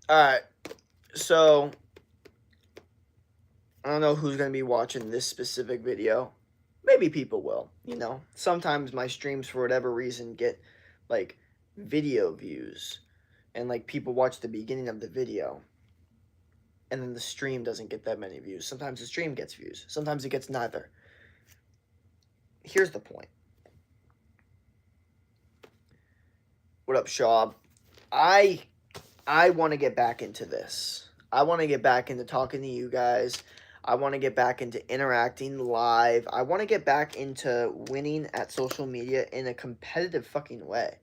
Alright, so I don't know who's going to be watching this specific video. Maybe people will, you know. Sometimes my streams, for whatever reason, get, like, video views. And, like, people watch the beginning of the video. And then the stream doesn't get that many views. Sometimes the stream gets views. Sometimes it gets neither. Here's the point. What up, Shaw? I want to get back into this. I want to get back into talking to you guys. I want to get back into interacting live. I want to get back into winning at social media in a competitive fucking way.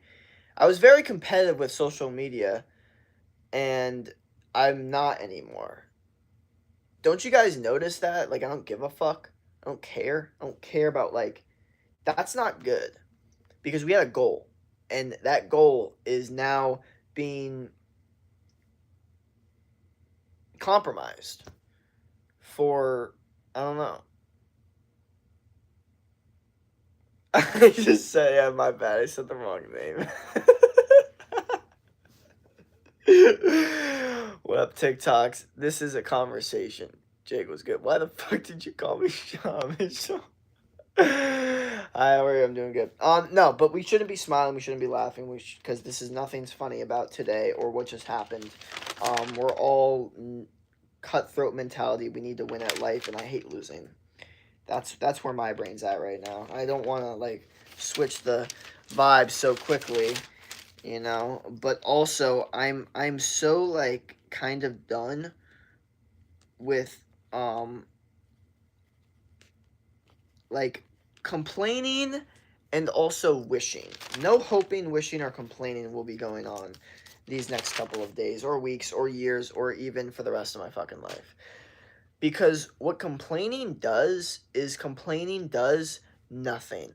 I was very competitive with social media, and I'm not anymore. Don't you guys notice that? Like, I don't give a fuck. I don't care. I don't care about, like, that's not good. Because we had a goal, and that goal is now being compromised for, I don't know. I just said, yeah, my bad. I said the wrong name. What up, TikToks? This is a conversation. Jake was good. Why the fuck did you call me Sean? Hi, how are you? I'm doing good. No, but we shouldn't be smiling. We shouldn't be laughing. Because this is nothing's funny about today or what just happened. We're all cutthroat mentality. We need to win at life, and I hate losing. That's where my brain's at right now. I don't want to like switch the vibe so quickly, you know. But also, I'm so like kind of done with like complaining and also wishing. No hoping, wishing, or complaining will be going on these next couple of days or weeks or years or even for the rest of my fucking life. Because what complaining does is complaining does nothing.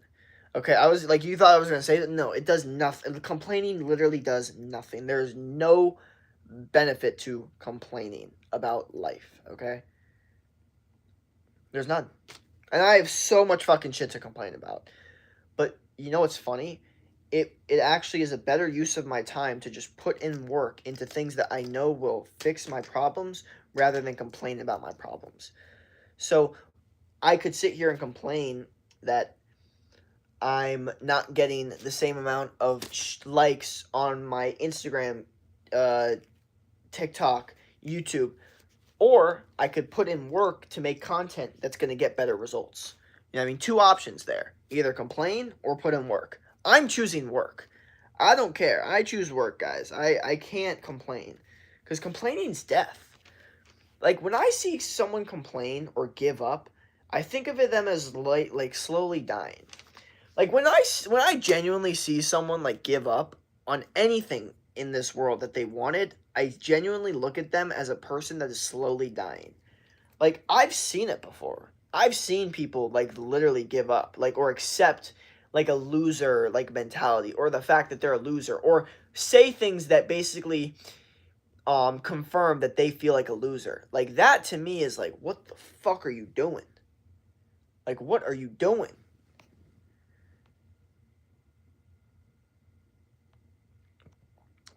Okay, I was like, you thought I was going to say that? No, it does nothing. Complaining literally does nothing. There's no benefit to complaining about life, okay? There's none. And I have so much fucking shit to complain about. But you know what's funny? It actually is a better use of my time to just put in work into things that I know will fix my problems rather than complain about my problems. So I could sit here and complain that I'm not getting the same amount of likes on my Instagram, TikTok, YouTube, or I could put in work to make content that's going to get better results. You know what I mean? Two options there. Either complain or put in work. I'm choosing work. I don't care. I choose work, guys. I can't complain. Because complaining's death. Like, when I see someone complain or give up, I think of them as like slowly dying. Like, when I genuinely see someone, like, give up on anything in this world that they wanted, I genuinely look at them as a person that is slowly dying. Like, I've seen it before. I've seen people, like, literally give up, like, or accept, like, a loser, like, mentality, or the fact that they're a loser, or say things that basically, confirm that they feel like a loser. Like, that to me is like, what the fuck are you doing? Like, what are you doing?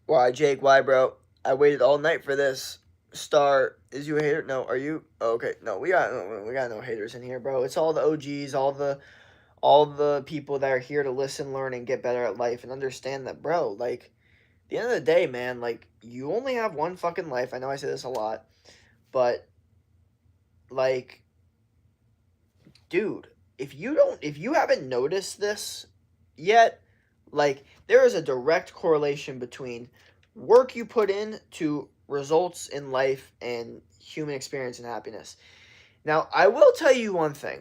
Why, Jake? Why, bro? I waited all night for this. Star, is you a hater? No, are you? Oh, okay, no, we got no haters in here, bro. It's all the OGs, all the people that are here to listen, learn, and get better at life, and understand that, bro. Like, at the end of the day, man, like, you only have one fucking life. I know I say this a lot, but like, dude, if you haven't noticed this yet, like, there is a direct correlation between work you put in to results in life and human experience and happiness. Now, I will tell you one thing.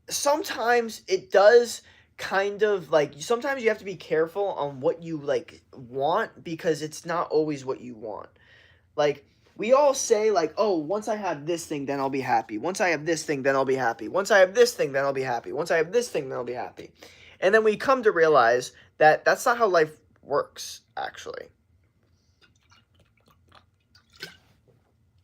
Sometimes it does kind of like sometimes you have to be careful on what you like want because it's not always what you want. Like, we all say, like, oh, once I have this thing, then I'll be happy. Once I have this thing, then I'll be happy. Once I have this thing, then I'll be happy. Once I have this thing, then I'll be happy. And then we come to realize that that's not how life works, actually.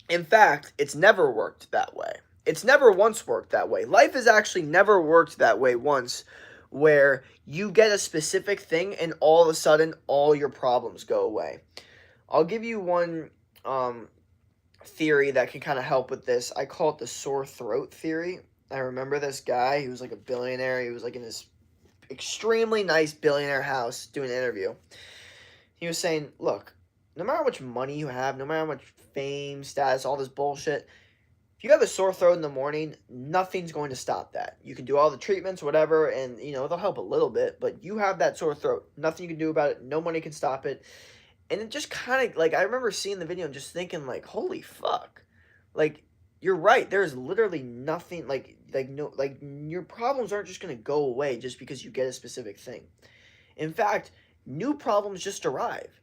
In fact, it's never worked that way. It's never once worked that way. Life has actually never worked that way once, where you get a specific thing and all of a sudden all your problems go away. I'll give you one theory that can kind of help with this. I call it the sore throat theory. I remember this guy. He was like a billionaire. He was like in this extremely nice billionaire house doing an interview. He was saying, look, no matter how much money you have, no matter how much fame, status, all this bullshit, if you have a sore throat in the morning, nothing's going to stop that. You can do all the treatments, whatever, and, you know, they'll help a little bit, but you have that sore throat. Nothing you can do about it. No money can stop it. And it just kind of, like, I remember seeing the video and just thinking, like, holy fuck. Like, you're right. There's literally nothing, your problems aren't just going to go away just because you get a specific thing. In fact, new problems just arrive.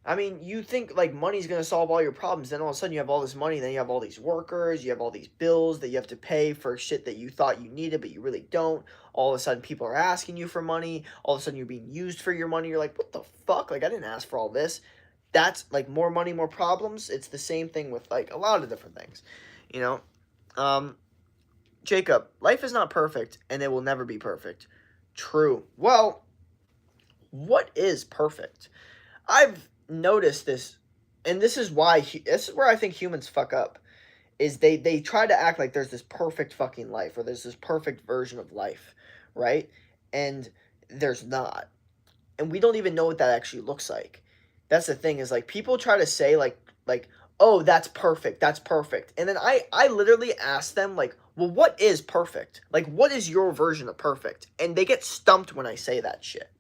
I mean, you think, like, money's going to solve all your problems, then all of a sudden you have all this money, then you have all these workers, you have all these bills that you have to pay for shit that you thought you needed, but you really don't. All of a sudden people are asking you for money. All of a sudden you're being used for your money. You're like, what the fuck? Like, I didn't ask for all this. That's, like, more money, more problems. It's the same thing with, like, a lot of different things, you know? Jacob, life is not perfect, and it will never be perfect. True. Well, what is perfect? I've noticed this, and this is where I think humans fuck up, is they try to act like there's this perfect fucking life, or there's this perfect version of life, right? And there's not. And we don't even know what that actually looks like. That's the thing, is like people try to say like oh, that's perfect, and then I literally ask them, like, well, what is perfect? Like, what is your version of perfect? And they get stumped when I say that shit.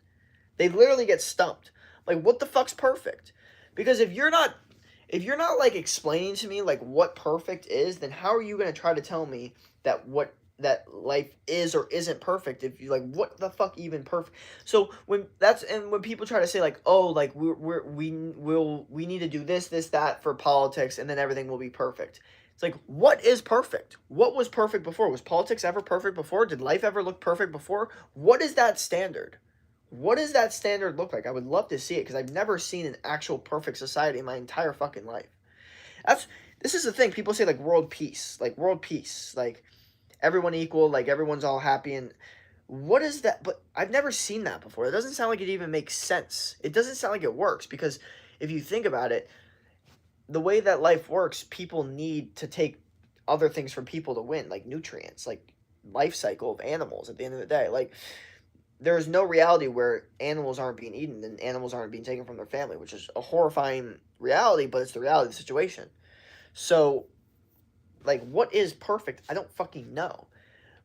They literally get stumped. Like, what the fuck's perfect? Because if you're not like explaining to me like what perfect is, then how are you going to try to tell me that life is or isn't perfect if you, like, what the fuck even perfect? So when people try to say like, oh, like we need to do this that for politics and then everything will be perfect. It's like, what is perfect? What was perfect before? Was politics ever perfect before? Did life ever look perfect before? What is that standard? What does that standard look like? I would love to see it, because I've never seen an actual perfect society in my entire fucking life. This is the thing. People say like world peace, like everyone equal, like everyone's all happy, and what is that? But I've never seen that before. It doesn't sound like it even makes sense. It doesn't sound like it works, because if you think about it, the way that life works, people need to take other things from people to win, like nutrients, like life cycle of animals at the end of the day. Like, there's no reality where animals aren't being eaten and animals aren't being taken from their family, which is a horrifying reality, but it's the reality of the situation. So, like, what is perfect? I don't fucking know.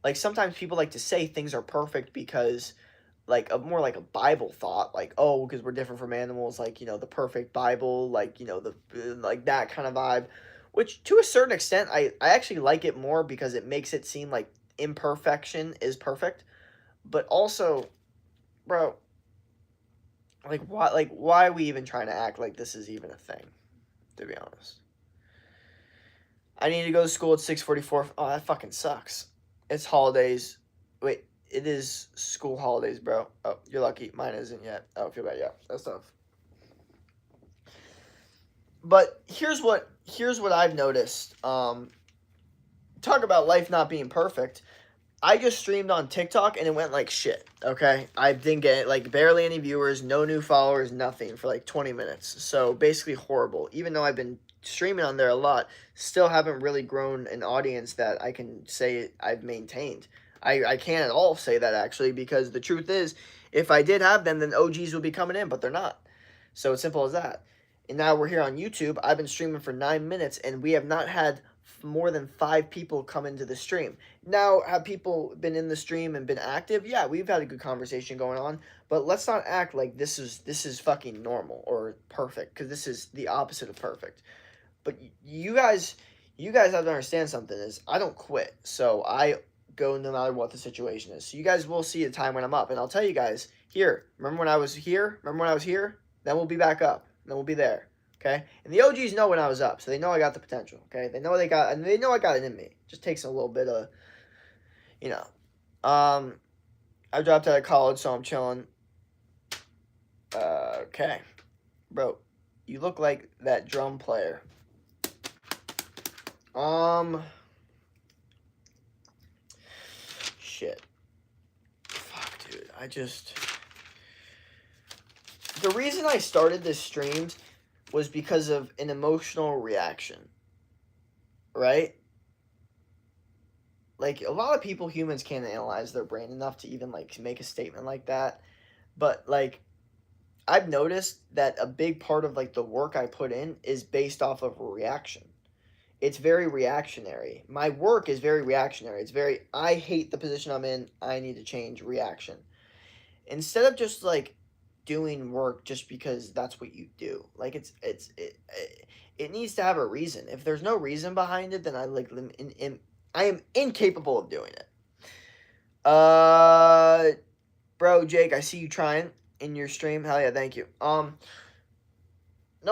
Like, sometimes people like to say things are perfect because, like, more like a Bible thought, like, oh, because we're different from animals, like, you know, the perfect Bible, like, you know, like that kind of vibe, which to a certain extent, I actually like it more, because it makes it seem like imperfection is perfect. But also, bro, like, why are we even trying to act like this is even a thing, to be honest? I need to go to school at 6:44. Oh, that fucking sucks. It's holidays. Wait, it is school holidays, bro. Oh, you're lucky. Mine isn't yet. Oh, I feel bad. Yeah, that's tough. But here's what I've noticed. Talk about life not being perfect. I just streamed on TikTok and it went like shit, okay? I didn't get, like, barely any viewers, no new followers, nothing for like 20 minutes. So basically horrible. Even though I've been streaming on there a lot, still haven't really grown an audience that I can say I've maintained. I can't at all say that, actually, because the truth is, if I did have them, then OGs would be coming in, but they're not. So it's simple as that. And now we're here on YouTube. I've been streaming for 9 minutes and we have not had more than 5 people come into the stream. Now, have people been in the stream and been active? Yeah, we've had a good conversation going on, but let's not act like this is fucking normal or perfect, because this is the opposite of perfect. But you guys have to understand something, is I don't quit. So I go no matter what the situation is. So you guys will see a time when I'm up, and I'll tell you guys, remember when I was here? Then we'll be back up. Then we'll be there. Okay, and the OGs know when I was up, so they know I got the potential. Okay, they know I got it in me. It just takes a little bit of, you know. I dropped out of college, so I'm chilling. Okay, bro, you look like that drum player. Shit. Fuck, dude. The reason I started this streams, was because of an emotional reaction, right? Like, a lot of people, humans, can't analyze their brain enough to even, like, make a statement like that. But, like, I've noticed that a big part of, like, the work I put in is based off of a reaction. It's very reactionary. My work is very reactionary. It's very, I hate the position I'm in, I need to change, reaction. Instead of just, like, doing work just because that's what you do. Like, it needs to have a reason. If there's no reason behind it, then I am incapable of doing it. Bro, Jake, I see you trying in your stream. Hell yeah, thank you. No,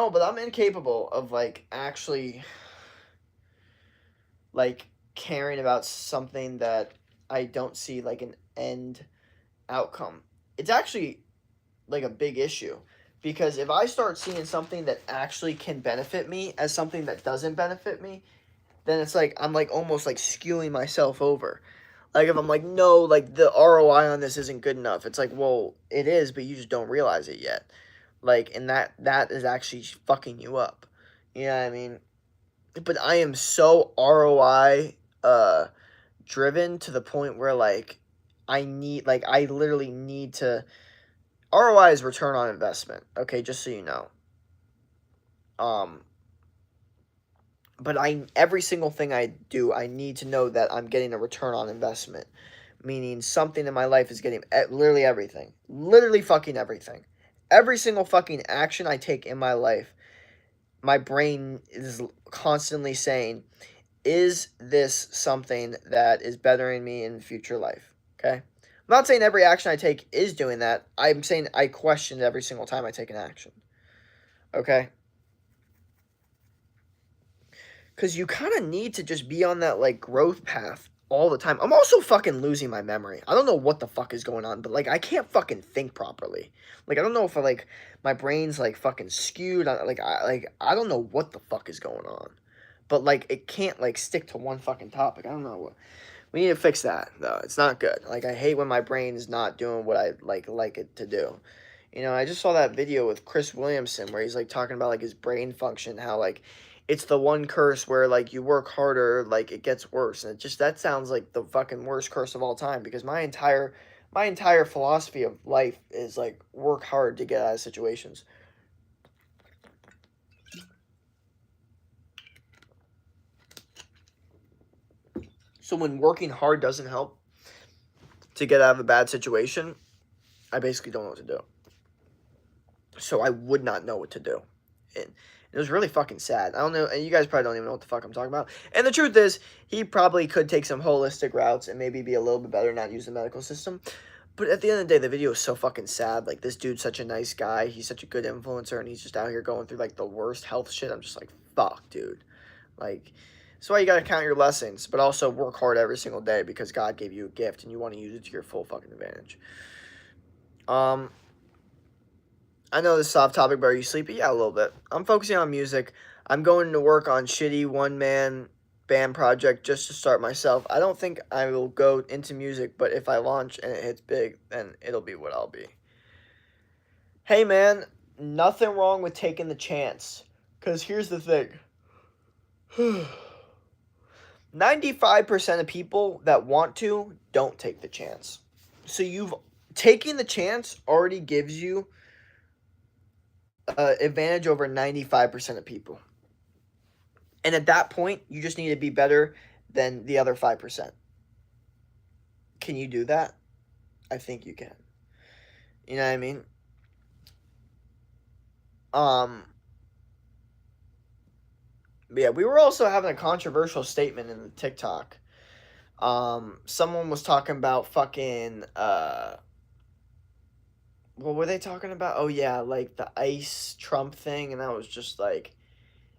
but I'm incapable of, like, actually, like, caring about something that I don't see, like, an end outcome. It's actually, like, a big issue, because if I start seeing something that actually can benefit me as something that doesn't benefit me, then it's like I'm, like, almost, like, skewing myself over. Like, if I'm like, no, like, the ROI on this isn't good enough, it's like, well, it is, but you just don't realize it yet. Like, and that is actually fucking you up. You know what I mean? But I am so ROI driven to the point where, like, I literally need to. ROI is return on investment. Okay, just so you know. But every single thing I do, I need to know that I'm getting a return on investment, meaning something in my life is getting literally everything, literally fucking everything, every single fucking action I take in my life. My brain is constantly saying, is this something that is bettering me in future life? Okay, I'm not saying every action I take is doing that. I'm saying I question every single time I take an action. Okay, because you kind of need to just be on that, like, growth path all the time. I'm also fucking losing my memory. I don't know what the fuck is going on, but, like, I can't fucking think properly. Like, I don't know if my brain's, like, fucking skewed. I don't know what the fuck is going on. But, like, it can't, like, stick to one fucking topic. I don't know what. We need to fix that, though. It's not good. Like, I hate when my brain is not doing what I like it to do. You know, I just saw that video with Chris Williamson where he's, like, talking about, like, his brain function, how, like, it's the one curse where, like, you work harder, like, it gets worse. And that sounds like the fucking worst curse of all time, because my entire philosophy of life is, like, work hard to get out of situations. So when working hard doesn't help to get out of a bad situation, I basically don't know what to do. So I would not know what to do. And it was really fucking sad. I don't know, and you guys probably don't even know what the fuck I'm talking about. And the truth is, he probably could take some holistic routes and maybe be a little bit better, not use the medical system. But at the end of the day, the video is so fucking sad. Like, this dude's such a nice guy. He's such a good influencer, and he's just out here going through, like, the worst health shit. I'm just like, fuck, dude. Like, that's why you gotta count your blessings, but also work hard every single day, because God gave you a gift, and you want to use it to your full fucking advantage. I know this is off topic, but are you sleepy? Yeah, a little bit. I'm focusing on music. I'm going to work on shitty one-man band project just to start myself. I don't think I will go into music, but if I launch and it hits big, then it'll be what I'll be. Hey, man, nothing wrong with taking the chance. Because here's the thing. 95% of people that want to don't take the chance. So taking the chance already gives you advantage over 95% of people. And at that point, you just need to be better than the other 5%. Can you do that? I think you can. You know what I mean? But yeah, we were also having a controversial statement in the TikTok. Someone was talking about fucking, what were they talking about? Oh yeah, like the ICE Trump thing, and I was just like,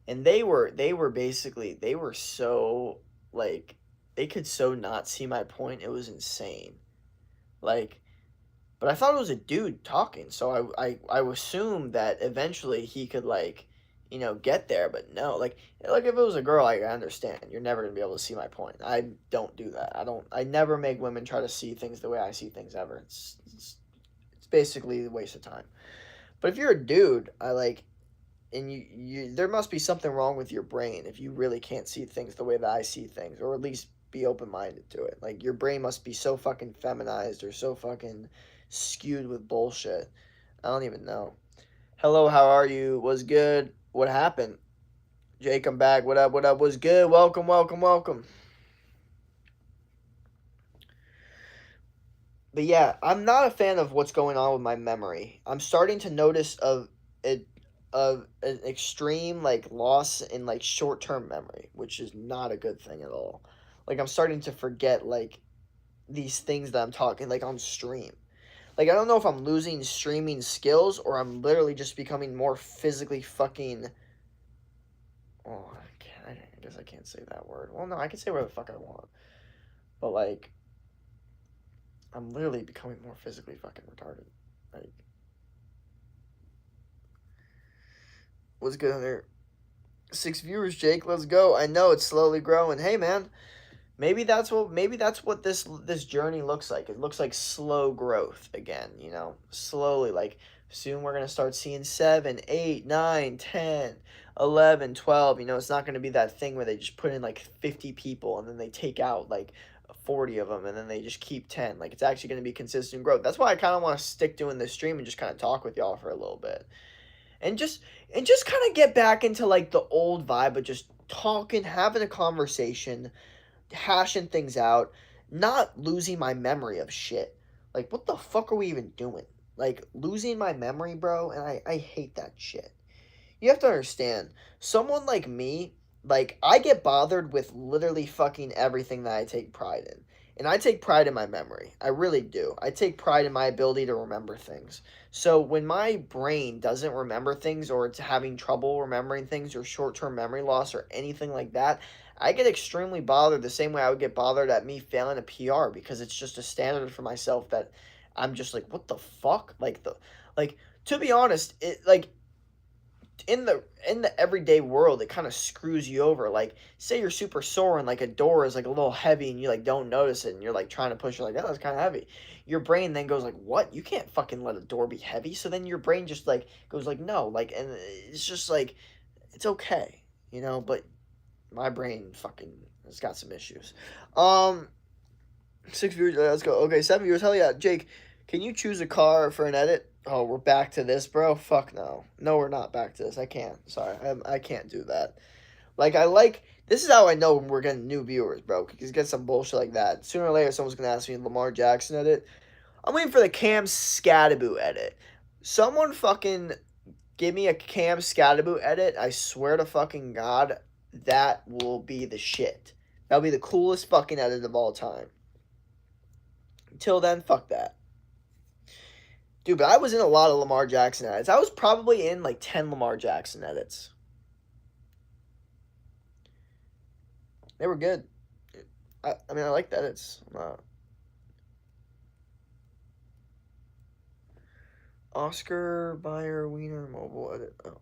and they were basically, they were so, like, they could so not see my point. It was insane. Like, but I thought it was a dude talking, so I assumed that eventually he could, like, get there, but no, like if it was a girl, I understand. You're never gonna be able to see my point. I don't do that. I never make women try to see things the way I see things ever. It's basically a waste of time. But if you're a dude, and you there must be something wrong with your brain if you really can't see things the way that I see things, or at least be open-minded to it. Like, your brain must be so fucking feminized or so fucking skewed with bullshit. I don't even know. Hello, how are you? Was good? What happened? Jake, I'm back. What up? What up? Was good? Welcome, welcome, welcome. But yeah, I'm not a fan of what's going on with my memory. I'm starting to notice it of an extreme like loss in like short-term memory, which is not a good thing at all. Like, I'm starting to forget like these things that I'm talking like on stream. Like, I don't know if I'm losing streaming skills or I'm literally just becoming more physically fucking. Oh, I guess I can't say that word. Well, no, I can say whatever the fuck I want. But like, I'm literally becoming more physically fucking retarded. Like, what's good on there? 6 viewers, Jake. Let's go. I know it's slowly growing. Hey, man. Maybe that's what this journey looks like. It looks like slow growth again, slowly. Like, soon we're gonna start seeing 7, 8, 9, 10, 11, 12. It's not gonna be that thing where they just put in like 50 people and then they take out like 40 of them and then they just keep 10. Like, it's actually gonna be consistent growth. That's why I kind of want to stick doing this stream and just kind of talk with y'all for a little bit, and just kind of get back into like the old vibe of just talking, having a conversation, hashing things out, not losing my memory of shit. Like, what the fuck are we even doing? Like, losing my memory, bro, and I hate that shit. You have to understand, someone like me, like, I get bothered with literally fucking everything that I take pride in. And I take pride in my memory. I really do. I take pride in my ability to remember things. So when my brain doesn't remember things, or it's having trouble remembering things, or short-term memory loss or anything like that, I get extremely bothered the same way I would get bothered at me failing a PR, because it's just a standard for myself that I'm just like, what the fuck? Like, to be honest, it like in the everyday world, it kind of screws you over. Like, say you're super sore and like a door is like a little heavy and you like don't notice it and you're like trying to push it, like, oh, that's kind of heavy. Your brain then goes like, what? You can't fucking let a door be heavy. So then your brain just like goes like, no, like, and it's just like, it's okay, but my brain fucking has got some issues. 6 viewers, let's go. Okay, 7 viewers, hell yeah. Jake, can you choose a car for an edit? Oh, we're back to this, bro? Fuck no. No, we're not back to this. I can't. Sorry, I can't do that. This is how I know when we're getting new viewers, bro. Because get some bullshit like that. Sooner or later, someone's going to ask me Lamar Jackson edit. I'm waiting for the Cam Scadaboo edit. Someone fucking give me a Cam Scadaboo edit. I swear to fucking God, that will be the shit. That'll be the coolest fucking edit of all time. Until then, fuck that. Dude, but I was in a lot of Lamar Jackson edits. I was probably in like 10 Lamar Jackson edits. They were good. I mean, I like the edits. Oscar Buyer Wiener mobile edit. I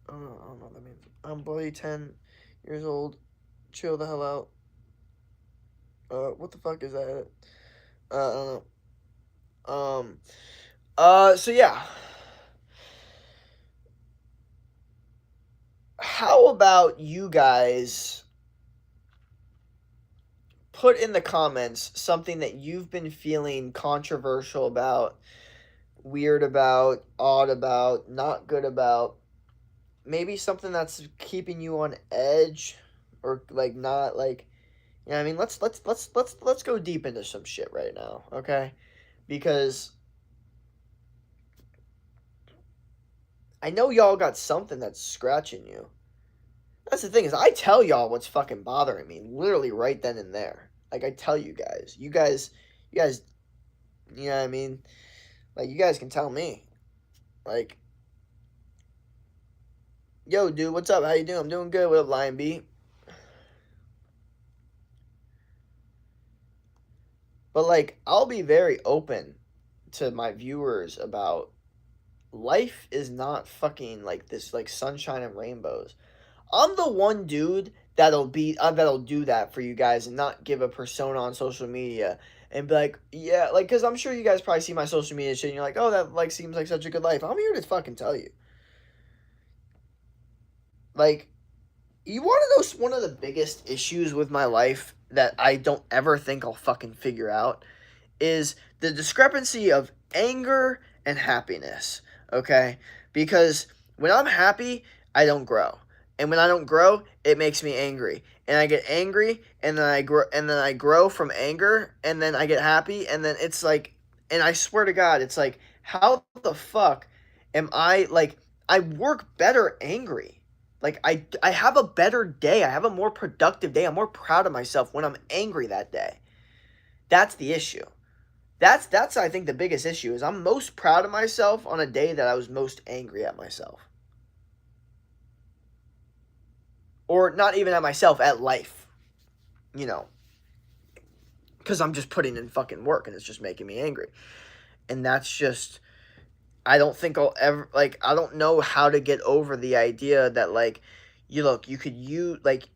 don't know what that means. I'm bloody 10 years old. Chill the hell out. What the fuck is that edit? I don't know. So yeah. How about you guys put in the comments something that you've been feeling controversial about, weird about, odd about, not good about, maybe something that's keeping you on edge, or like not like, I mean, let's go deep into some shit right now, okay? Because I know y'all got something that's scratching you. That's the thing, is I tell y'all what's fucking bothering me literally right then and there. Like, I tell you guys. You guys, you know what I mean? Like, you guys can tell me. Like, yo, dude, what's up? How you doing? I'm doing good. What up, Lion B? But, like, I'll be very open to my viewers about life is not fucking like this, like sunshine and rainbows. I'm the one dude that'll do that for you guys and not give a persona on social media and be like, yeah, like, because I'm sure you guys probably see my social media shit and you're like, oh, that like seems like such a good life. I'm here to fucking tell you, like, you want to know one of the biggest issues with my life that I don't ever think I'll fucking figure out is the discrepancy of anger and happiness, okay? Because when I'm happy, I don't grow. And when I don't grow, it makes me angry. And I get angry and then I grow from anger and then I get happy and then it's like, and I swear to God, it's like, how the fuck am I like, I work better angry. Like I have a better day. I have a more productive day. I'm more proud of myself when I'm angry that day. That's the issue. That's I think the biggest issue is I'm most proud of myself on a day that I was most angry at myself. Or not even at myself, at life. You know, cuz I'm just putting in fucking work and it's just making me angry. And that's just I don't think I'll ever like I don't know how to get over the idea that like you could use like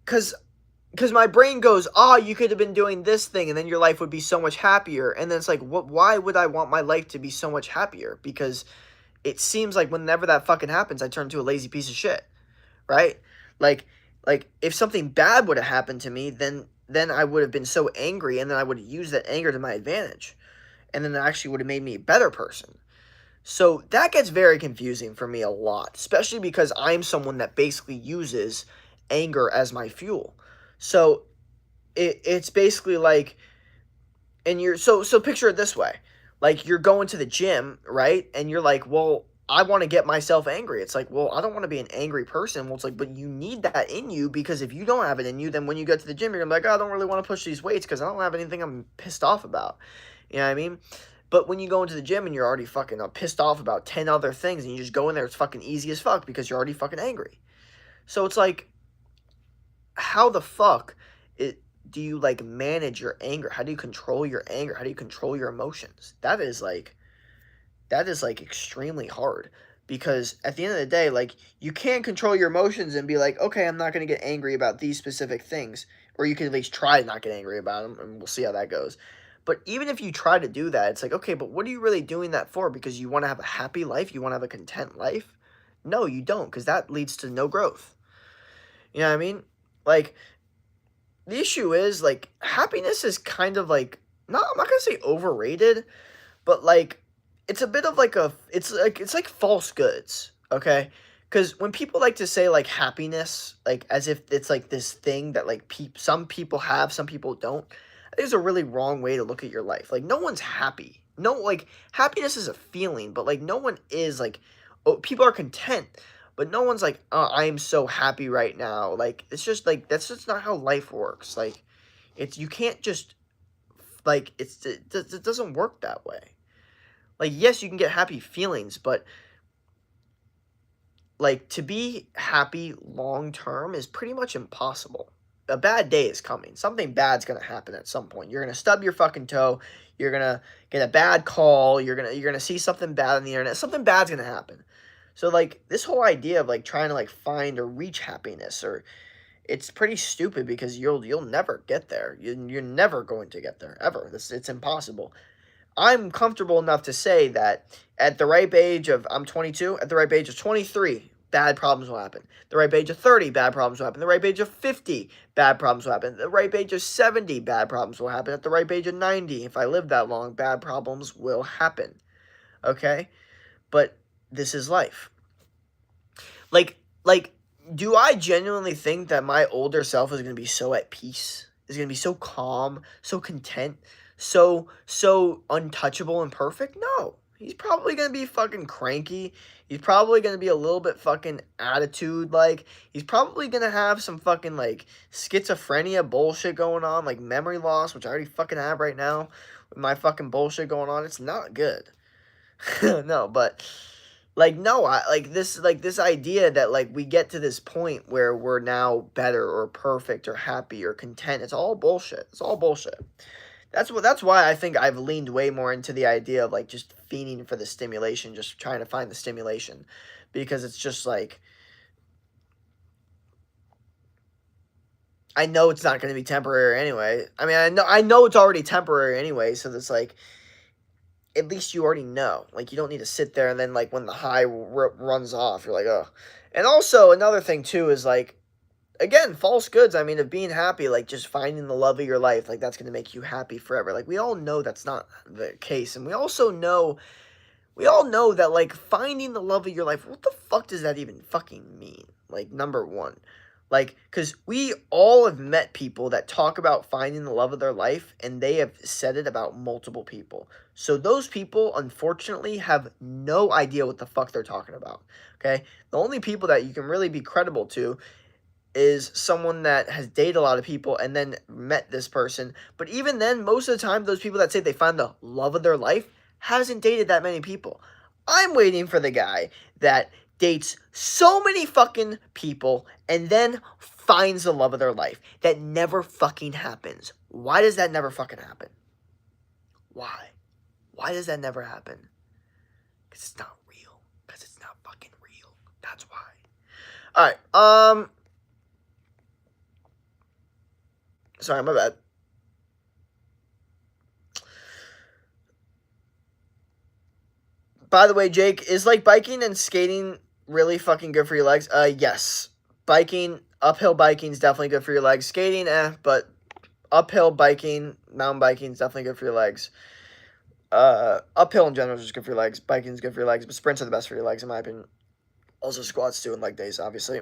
cuz my brain goes, "Oh, you could have been doing this thing and then your life would be so much happier." And then it's like, "What why would I want my life to be so much happier?" Because it seems like whenever that fucking happens, I turn into a lazy piece of shit, right? Like if something bad would have happened to me, then I would have been so angry and then I would have used that anger to my advantage. And then it actually would have made me a better person. So that gets very confusing for me a lot, especially because I'm someone that basically uses anger as my fuel. So it's basically like and you're so picture it this way. Like you're going to the gym, right? And you're like, "Well, I want to get myself angry." It's like, "Well, I don't want to be an angry person." Well, it's like, "But you need that in you because if you don't have it in you, then when you get to the gym, you're gonna be like, oh, I don't really want to push these weights because I don't have anything I'm pissed off about." You know what I mean? But when you go into the gym and you're already fucking pissed off about 10 other things and you just go in there, it's fucking easy as fuck because you're already fucking angry. So it's like, how the fuck it, do you like manage your anger? How do you control your anger? How do you control your emotions? That is like extremely hard because at the end of the day, like you can't control your emotions and be like, okay, I'm not going to get angry about these specific things, or you can at least try to not get angry about them, and we'll see how that goes. But even if you try to do that, it's like, okay, but what are you really doing that for? Because you want to have a happy life, you want to have a content life? No, you don't, because that leads to no growth. You know what I mean? Like the issue is like happiness is kind of like not I'm not gonna say overrated, but like it's a bit of like a it's like false goods, okay? Because when people like to say like happiness, like as if it's like this thing that like some people have, some people don't. I think it's a really wrong way to look at your life. Like no one's happy. No, like happiness is a feeling, but like no one is like oh, people are content, but no one's like oh, I am so happy right now. Like it's just like that's just not how life works. Like it's you can't just like it doesn't work that way. Like, yes, you can get happy feelings, but like to be happy long term is pretty much impossible. A bad day is coming. Something bad's gonna happen at some point. You're gonna stub your fucking toe. You're gonna get a bad call. You're gonna see something bad on the internet. Something bad's gonna happen. So like this whole idea of like trying to like find or reach happiness or it's pretty stupid because you'll never get there. You're never going to get there ever. It's impossible. I'm comfortable enough to say that at the ripe age of I'm 22, at the ripe age of 23, bad problems will happen. The ripe age of 30, bad problems will happen. The ripe age of 50, bad problems will happen. The ripe age of 70, bad problems will happen. At the ripe age of 90, if I live that long, bad problems will happen. Okay? But this is life. Like do I genuinely think that my older self is going to be so at peace? Is going to be so calm, so content, so untouchable and perfect? No. He's probably going to be fucking cranky. He's probably going to be a little bit fucking attitude like. He's probably going to have some fucking like schizophrenia bullshit going on, like memory loss, which I already fucking have right now with my fucking bullshit going on. It's not good. No, but like no, I like this idea that like we get to this point where we're now better or perfect or happy or content. It's all bullshit. It's all bullshit. That's why I think I've leaned way more into the idea of like just fiending for the stimulation, just trying to find the stimulation because it's just like I know it's not going to be temporary anyway. I mean, I know it's already temporary anyway, so it's like at least you already know. Like, you don't need to sit there and then, like, when the high runs off, you're like, oh. And also, another thing, too, is, like, again, false goods. I mean, of being happy, like, just finding the love of your life, like, that's going to make you happy forever. Like, we all know that's not the case. And we all know that, like, finding the love of your life, what the fuck does that even fucking mean? Like, number one. Like, because we all have met people that talk about finding the love of their life, and they have said it about multiple people. So those people, unfortunately, have no idea what the fuck they're talking about, okay? The only people that you can really be credible to is someone that has dated a lot of people and then met this person. But even then, most of the time, those people that say they find the love of their life hasn't dated that many people. I'm waiting for the guy that dates so many fucking people and then finds the love of their life. That never fucking happens. Why does that never fucking happen? Why? Why does that never happen? Because it's not real. Because it's not fucking real. That's why. Alright, sorry, my bad. By the way, Jake, is like biking and skating really fucking good for your legs? Yes. Biking, uphill biking is definitely good for your legs. Skating, but uphill biking, mountain biking is definitely good for your legs. Uphill in general is just good for your legs. Biking is good for your legs, but sprints are the best for your legs, in my opinion. Also, squats too, and leg days, obviously.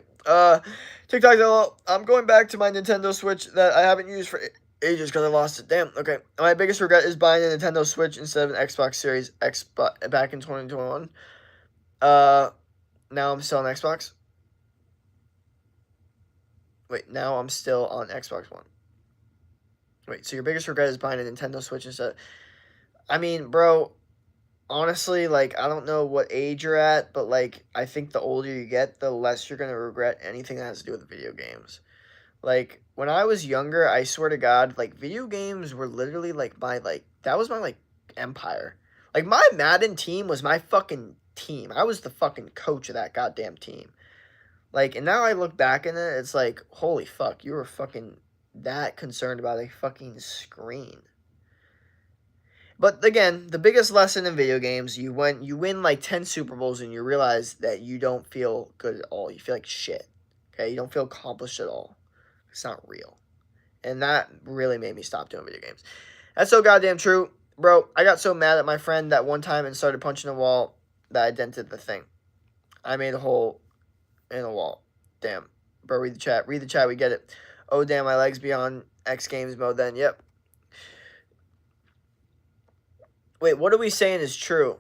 TikTok, I'm going back to my Nintendo Switch that I haven't used for ages because I lost it. Damn, okay. My biggest regret is buying a Nintendo Switch instead of an Xbox Series X back in 2021. Now I'm still on Xbox. Wait, now I'm still on Xbox One. Wait, so your biggest regret is buying a Nintendo Switch instead? I mean, bro, honestly, like, I don't know what age you're at, but, like, I think the older you get, the less you're going to regret anything that has to do with video games. Like, when I was younger, I swear to God, like, video games were literally, like, that was my, like, empire. Like, my Madden team was my fucking team. I was the fucking coach of that goddamn team. Like, and now I look back in it, it's like, holy fuck, you were fucking that concerned about a fucking screen. But again, the biggest lesson in video games, you win like 10 Super Bowls and you realize that you don't feel good at all. You feel like shit. Okay? You don't feel accomplished at all. It's not real. And that really made me stop doing video games. That's so goddamn true. Bro, I got so mad at my friend that one time and started punching a wall that I dented the thing. I made a hole in a wall. Damn. Bro, read the chat. Read the chat. We get it. Oh, damn. My legs be on X Games mode then. Yep. Wait, what are we saying is true?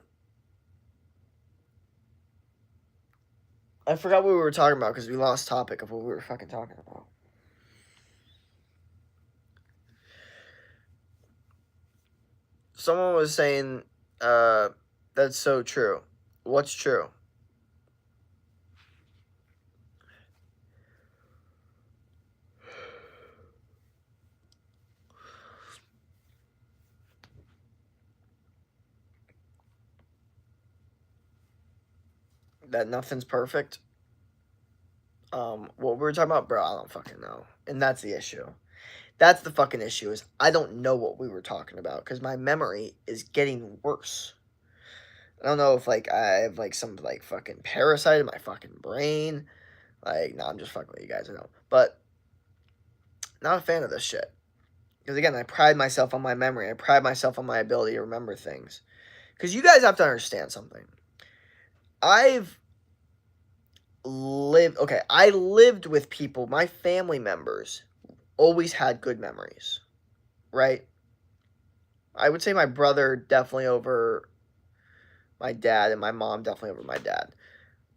I forgot what we were talking about because we lost topic of what we were fucking talking about. Someone was saying, that's so true. What's true? That nothing's perfect. What we were talking about, bro, I don't fucking know. And that's the issue. That's the fucking issue, is I don't know what we were talking about because my memory is getting worse. I don't know if, like, I have, like, some, like, fucking parasite in my fucking brain. Like, no, I'm just fucking with you guys, I know. But, not a fan of this shit. Because, again, I pride myself on my memory. I pride myself on my ability to remember things. Because you guys have to understand something. I lived with people, my family members always had good memories, right? I would say my brother definitely over my dad, and my mom definitely over my dad.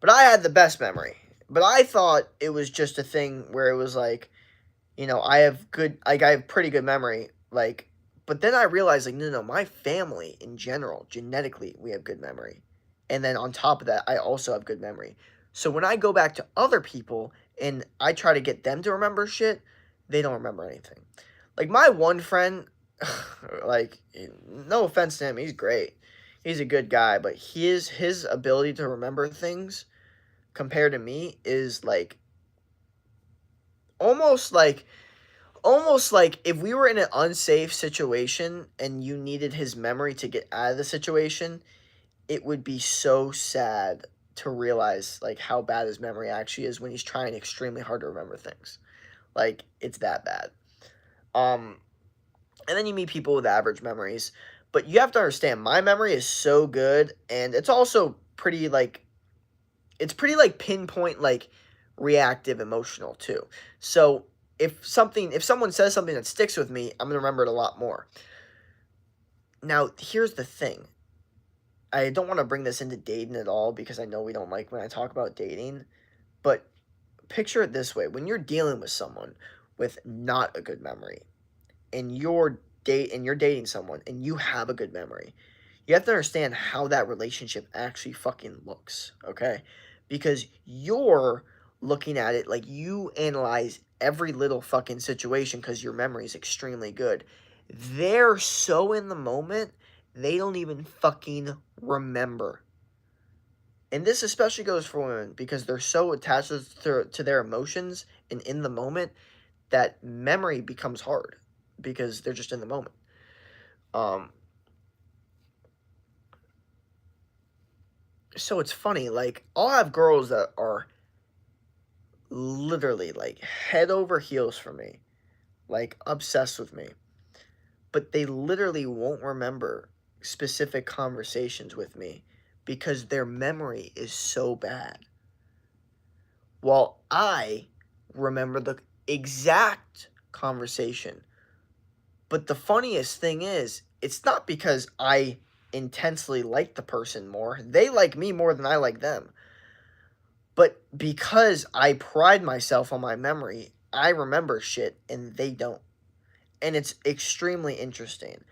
But I had the best memory. But I thought it was just a thing where it was like, I have pretty good memory, like, but then I realized, like, no, my family in general, genetically, we have good memory. And then on top of that, I also have good memory. So when I go back to other people and I try to get them to remember shit, they don't remember anything. Like, my one friend, like, no offense to him, he's great. He's a good guy, but his ability to remember things compared to me is, like, almost like almost like if we were in an unsafe situation and you needed his memory to get out of the situation, it would be so sad to realize like how bad his memory actually is when he's trying extremely hard to remember things. Like it's that bad. Um and then you meet people with average memories, but you have to understand my memory is so good, and it's also pretty like it's pretty like pinpoint, like reactive emotional too. So if someone says something that sticks with me, I'm going to remember it a lot more. Now, here's the thing. I don't want to bring this into dating at all because I know we don't like when I talk about dating, but picture it this way. When you're dealing with someone with not a good memory and you're dating someone and you have a good memory, you have to understand how that relationship actually fucking looks, okay? Because you're looking at it like you analyze every little fucking situation because your memory is extremely good. They're so in the moment, they don't even fucking remember. And this especially goes for women because they're so attached to their emotions and in the moment that memory becomes hard because they're just in the moment. Um, so it's funny, like, I'll have girls that are literally like head over heels for me, like obsessed with me, but they literally won't remember specific conversations with me because their memory is so bad. While I remember the exact conversation. But the funniest thing is, it's not because I intensely like the person more. They like me more than I like them. But because I pride myself on my memory, I remember shit and they don't. And it's extremely interesting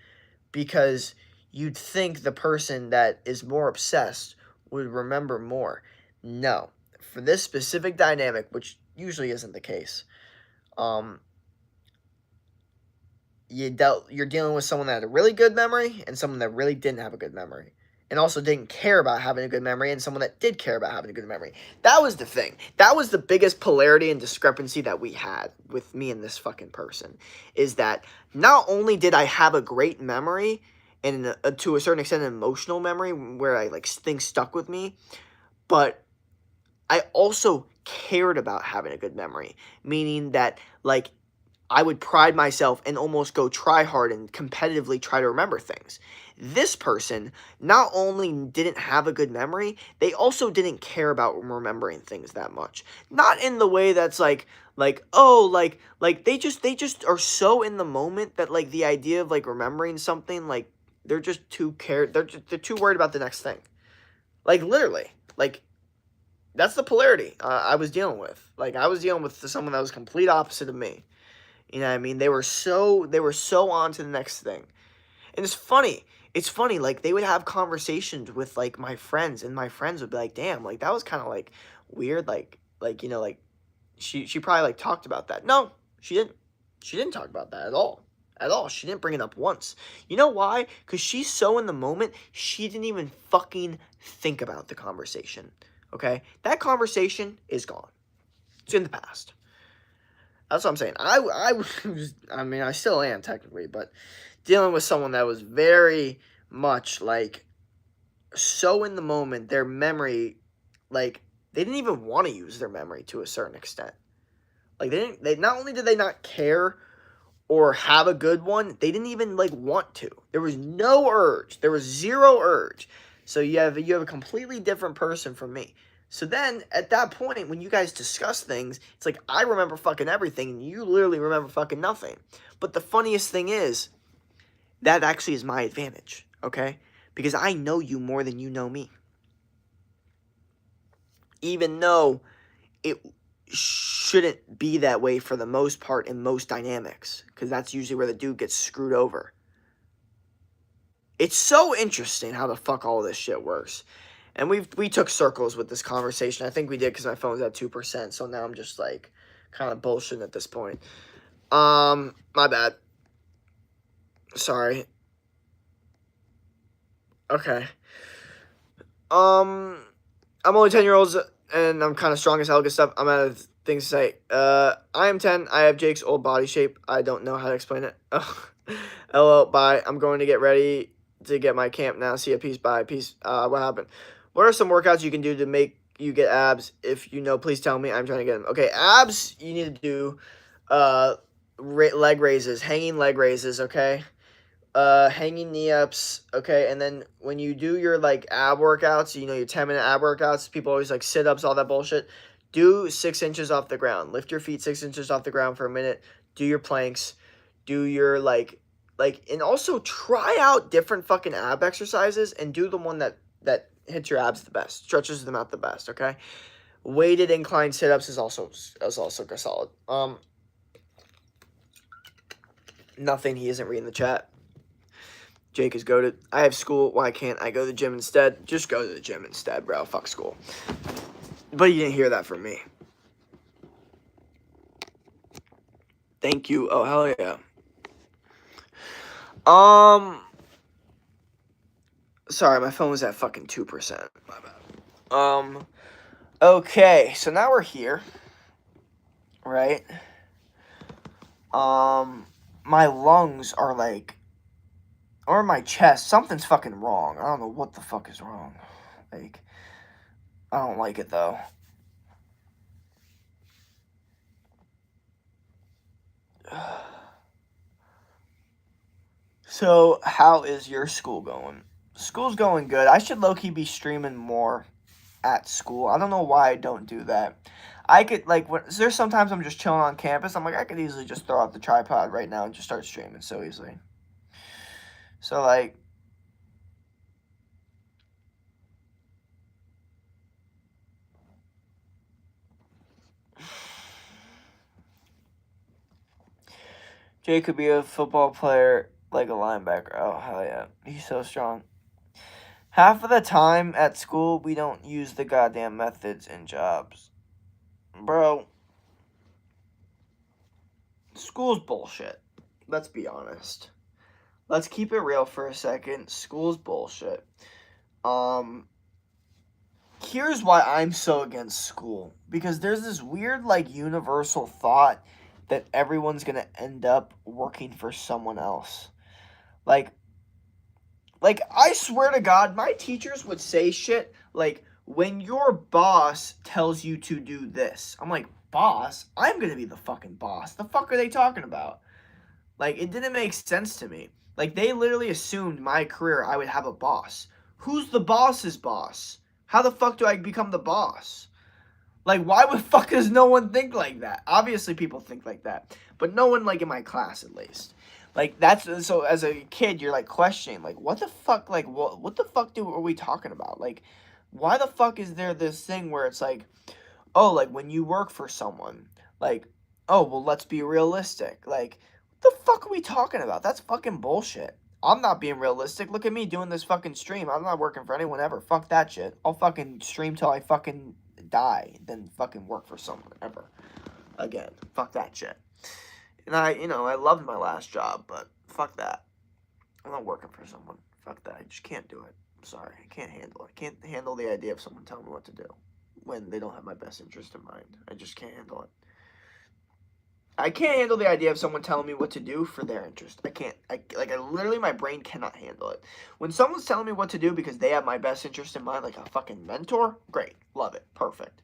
because you'd think the person that is more obsessed would remember more. No. For this specific dynamic, which usually isn't the case, um, you're dealing with someone that had a really good memory and someone that really didn't have a good memory, and also didn't care about having a good memory, and someone that did care about having a good memory. That was the thing. That was the biggest polarity and discrepancy that we had with me and this fucking person, is that not only did I have a great memory and to a certain extent an emotional memory where I like things stuck with me, but I also cared about having a good memory, meaning that like I would pride myself and almost go try hard and competitively try to remember things. This person not only didn't have a good memory, they also didn't care about remembering things that much. Not in the way that's like they just are so in the moment that like the idea of like remembering something, like they're just too they're too worried about the next thing. Like literally. Like that's the polarity I was dealing with. Like I was dealing with someone that was complete opposite of me. You know what I mean? They were so on to the next thing. And it's funny. It's funny, like they would have conversations with like my friends, and my friends would be like, damn, like that was kinda like weird, like, like she probably like talked about that. No, she didn't. She didn't talk about that at all. At all. She didn't bring it up once. You know why? Because she's so in the moment, she didn't even fucking think about the conversation. Okay? That conversation is gone. It's in the past. That's what I'm saying. I was, I mean, I still am technically, but dealing with someone that was very much like so in the moment, their memory, like they didn't even want to use their memory to a certain extent. Like they not only did they not care or have a good one, they didn't even like want to. There was no urge. There was zero urge. So you have a completely different person from me. So then at that point, when you guys discuss things, it's like I remember fucking everything and you literally remember fucking nothing. But the funniest thing is that actually is my advantage, okay? Because I know you more than you know me. Even though it shouldn't be that way for the most part in most dynamics, because that's usually where the dude gets screwed over. It's so interesting how the fuck all this shit works. And we took circles with this conversation. I think we did because my phone's at 2%, so now I'm just like kind of bullshitting at this point. My bad. Sorry. Okay. I'm only 10 years and I'm kind of strong as hell. Good stuff. I'm out of things to say. I am 10. I have Jake's old body shape. I don't know how to explain it. LL, bye. I'm going to get ready to get my camp now. See ya. Peace. Bye. Peace. What happened? What are some workouts you can do to make you get abs? If you know, please tell me. I'm trying to get them. Okay, abs, you need to do leg raises, hanging leg raises, okay? Hanging knee ups, okay? And then when you do your like ab workouts, you know, your 10-minute ab workouts, people always like sit ups, all that bullshit. Do 6 inches off the ground. Lift your feet 6 inches off the ground for a minute. Do your planks. Do your and also try out different fucking ab exercises and do the one that hits your abs the best, stretches them out the best, okay? Weighted incline sit ups is also solid. Nothing, he isn't reading the chat. Jake is goated. I have school. Why can't I go to the gym instead? Just go to the gym instead, bro. Fuck school. But you didn't hear that from me. Thank you. Oh, hell yeah. Sorry, my phone was at fucking 2%. My bad. Okay, so now we're here. Right? My lungs are like, or my chest, something's fucking wrong. I don't know what the fuck is wrong. Like, I don't like it though. So, how is your school going? School's going good. I should low-key be streaming more at school. I don't know why I don't do that. I could, like, there's sometimes I'm just chilling on campus. I'm like, I could easily just throw out the tripod right now and just start streaming so easily. So, like, Jay could be a football player like a linebacker. Oh, hell yeah. He's so strong. Half of the time at school, we don't use the goddamn methods in jobs. Bro, school's bullshit. Let's be honest. Let's keep it real for a second. School's bullshit. Here's why I'm so against school. Because there's this weird, like, universal thought that everyone's gonna end up working for someone else. Like, I swear to God, my teachers would say shit like, when your boss tells you to do this. I'm like, boss? I'm gonna be the fucking boss. The fuck are they talking about? Like, it didn't make sense to me. Like, they literally assumed my career I would have a boss. Who's the boss's boss? How the fuck do I become the boss? Like, why the fuck does no one think like that? Obviously, people think like that. But no one, like, in my class, at least. Like, that's, so as a kid, you're, like, questioning, like, what the fuck, like, what the fuck are we talking about? Like, why the fuck is there this thing where it's like, oh, like, when you work for someone, like, oh, well, let's be realistic. Like, what the fuck are we talking about? That's fucking bullshit. I'm not being realistic. Look at me doing this fucking stream. I'm not working for anyone ever. Fuck that shit. I'll fucking stream till I fucking die, then fucking work for someone ever again. Fuck that shit. And I loved my last job, but fuck that. I'm not working for someone. Fuck that. I just can't do it. I'm sorry. I can't handle it. I can't handle the idea of someone telling me what to do when they don't have my best interest in mind. I just can't handle it. I can't handle the idea of someone telling me what to do for their interest. I can't. I literally, my brain cannot handle it. When someone's telling me what to do because they have my best interest in mind, like a fucking mentor, great, love it, perfect.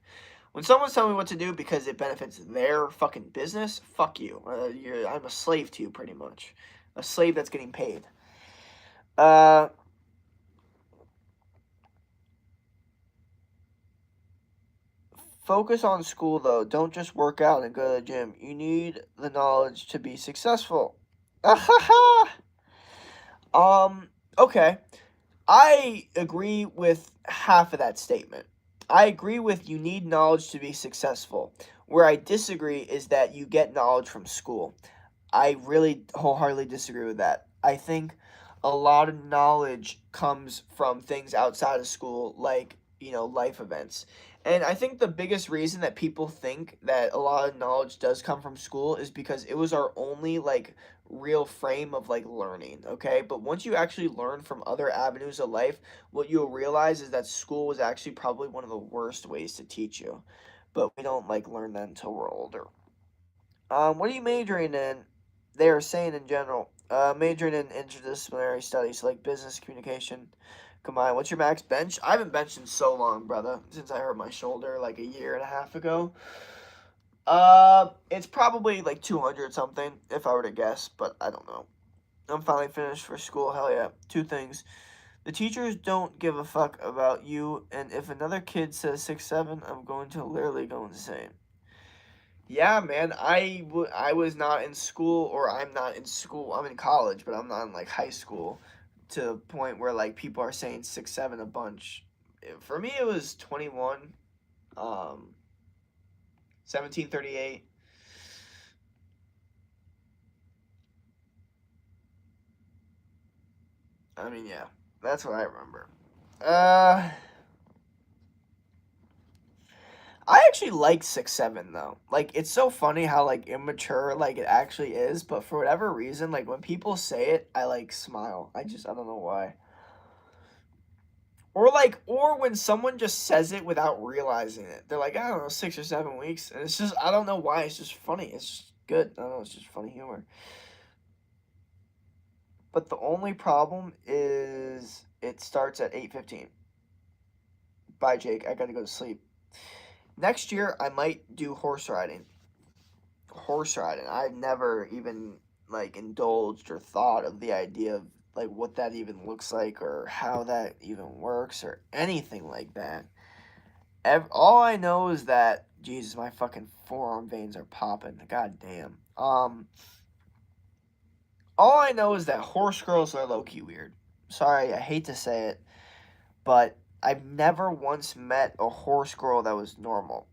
When someone's telling me what to do because it benefits their fucking business, fuck you. I'm a slave to you, pretty much. A slave that's getting paid. Focus on school, though. Don't just work out and go to the gym. You need the knowledge to be successful. Okay. I agree with half of that statement. I agree with you need knowledge to be successful. Where I disagree is that you get knowledge from school. I really wholeheartedly disagree with that. I think a lot of knowledge comes from things outside of school, like, life events. And I think the biggest reason that people think that a lot of knowledge does come from school is because it was our only like real frame of like learning, okay? But once you actually learn from other avenues of life, what you'll realize is that school was actually probably one of the worst ways to teach you. But we don't like learn that until we're older. What are you majoring in? They are saying in general, majoring in interdisciplinary studies like business communication. Combined. What's your max bench? I haven't benched in so long, brother. Since I hurt my shoulder like a year and a half ago. It's probably like 200 something if I were to guess, but I don't know. I'm finally finished for school. Hell yeah. Two things. The teachers don't give a fuck about you, and if another kid says 6'7", I'm going to literally go insane. Yeah, man, I was not in school, or I'm not in school. I'm in college, but I'm not in like high school to the point where like people are saying 6'7" a bunch. For me, it was 21, 1738. I mean, yeah, that's what I remember. Uh, I actually like 6'7" though. Like it's so funny how like immature like it actually is, but for whatever reason, like when people say it, I like smile. I don't know why. Or when someone just says it without realizing it. They're like, I don't know, 6 or 7 weeks. And it's just I don't know why, it's just funny. It's just good. I don't know, it's just funny humor. But the only problem is it starts at 8:15. Bye, Jake. I gotta go to sleep. Next year I might do horse riding. Horse riding. I've never even like indulged or thought of the idea of like what that even looks like or how that even works or anything like that. All I know is that Jesus, my fucking forearm veins are popping. God damn. All I know is that horse girls are low key weird. Sorry, I hate to say it, but I've never once met a horse girl that was normal.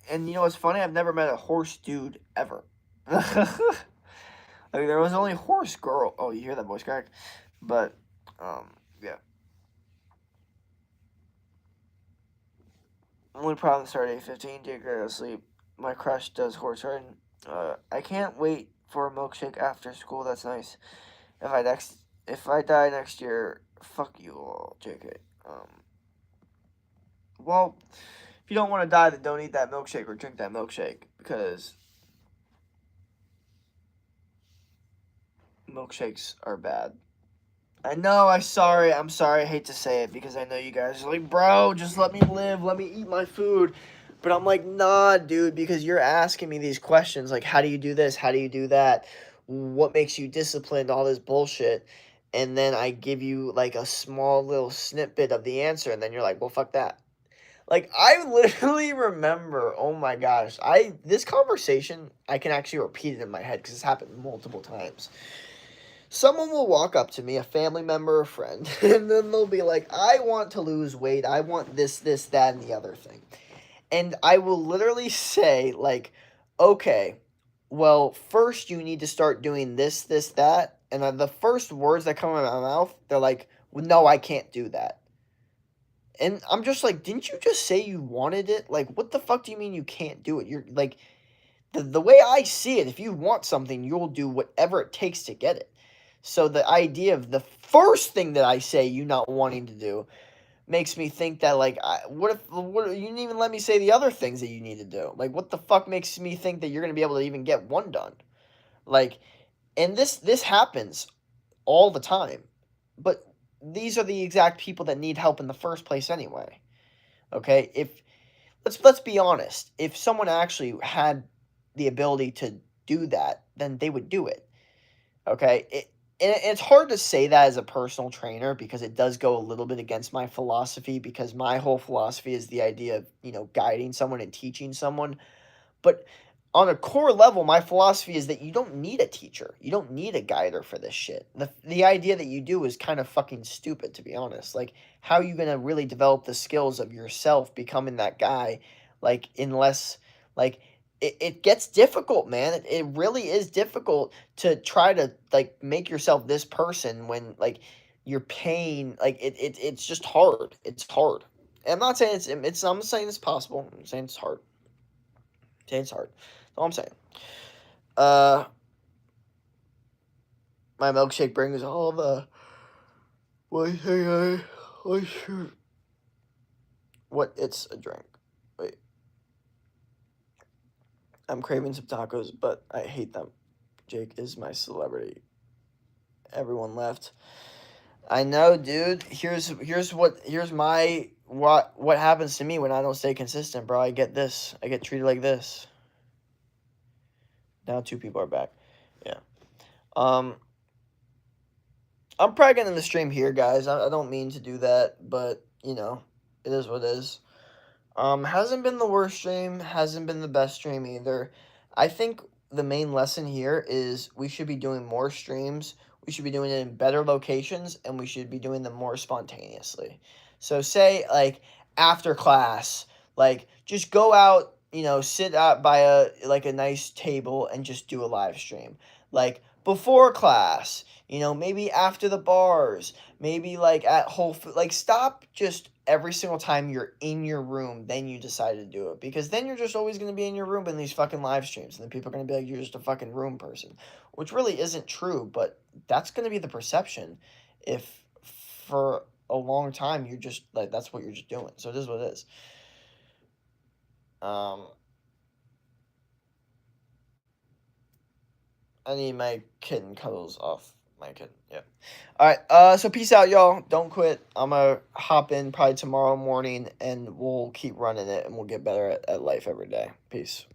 And you know what's funny? I've never met a horse dude ever. Like there was only horse girl. Oh, you hear that voice crack? But yeah. Only problem started 8:15. Did go to sleep. My crush does horse riding. I can't wait for a milkshake after school. That's nice. If I die next year, fuck you all, JK. Well, if you don't want to die, then don't eat that milkshake or drink that milkshake because milkshakes are bad. I know. I'm sorry. I hate to say it because I know you guys are like, bro, just let me live. Let me eat my food. But I'm like, nah, dude, because you're asking me these questions like, how do you do this? How do you do that? What makes you disciplined? All this bullshit. And then I give you like a small little snippet of the answer, and then you're like, well, fuck that. Like I literally remember, oh my gosh, I this conversation I can actually repeat it in my head because it's happened multiple times. Someone will walk up to me, a family member, a friend, and then they'll be like, I want to lose weight. I want this, that, and the other thing. And I will literally say, like, okay, well, first you need to start doing this, that. And then the first words that come out of my mouth, they're like, well, no, I can't do that. And I'm just like, didn't you just say you wanted it? Like, what the fuck do you mean you can't do it? You're like, the way I see it, if you want something, you'll do whatever it takes to get it. So the idea of the first thing that I say you not wanting to do makes me think that like what you didn't even let me say the other things that you need to do. Like what the fuck makes me think that you're going to be able to even get one done? Like and this happens all the time. But these are the exact people that need help in the first place anyway. Okay? If let's be honest. If someone actually had the ability to do that, then they would do it. Okay? And it's hard to say that as a personal trainer because it does go a little bit against my philosophy because my whole philosophy is the idea of, guiding someone and teaching someone. But on a core level, my philosophy is that you don't need a teacher. You don't need a guider for this shit. The idea that you do is kind of fucking stupid, to be honest. Like, how are you going to really develop the skills of yourself becoming that guy, like, unless, like, it gets difficult, man. It really is difficult to try to, like, make yourself this person when, like, you're paying, like, it's just hard. It's hard. I'm not saying it's I'm saying it's possible. I'm saying it's hard. I'm saying it's hard. That's all I'm saying. My milkshake brings all the what it's a drink. Wait. I'm craving some tacos, but I hate them. Jake is my celebrity. Everyone left. I know, dude. Here's my what happens to me when I don't stay consistent, bro. I get this. I get treated like this. Now 2 people are back. Yeah. I'm probably gonna end the stream here, guys. I don't mean to do that, but you know, it is what it is. Hasn't been the worst stream, hasn't been the best stream either. I think the main lesson here is we should be doing more streams. We should be doing it in better locations, and we should be doing them more spontaneously. So say like after class, like just go out, sit out by a nice table and just do a live stream. Like before class, maybe after the bars, maybe like at Whole Food. Like stop just every single time you're in your room, then you decide to do it. Because then you're just always going to be in your room in these fucking live streams. And then people are going to be like, you're just a fucking room person. Which really isn't true, but that's going to be the perception if for a long time you're just, like, that's what you're just doing. So it is what it is. I need my kitten cuddles off my kitten. Yep. All right. So peace out, y'all. Don't quit. I'm gonna hop in probably tomorrow morning, and we'll keep running it, and we'll get better at life every day. Peace.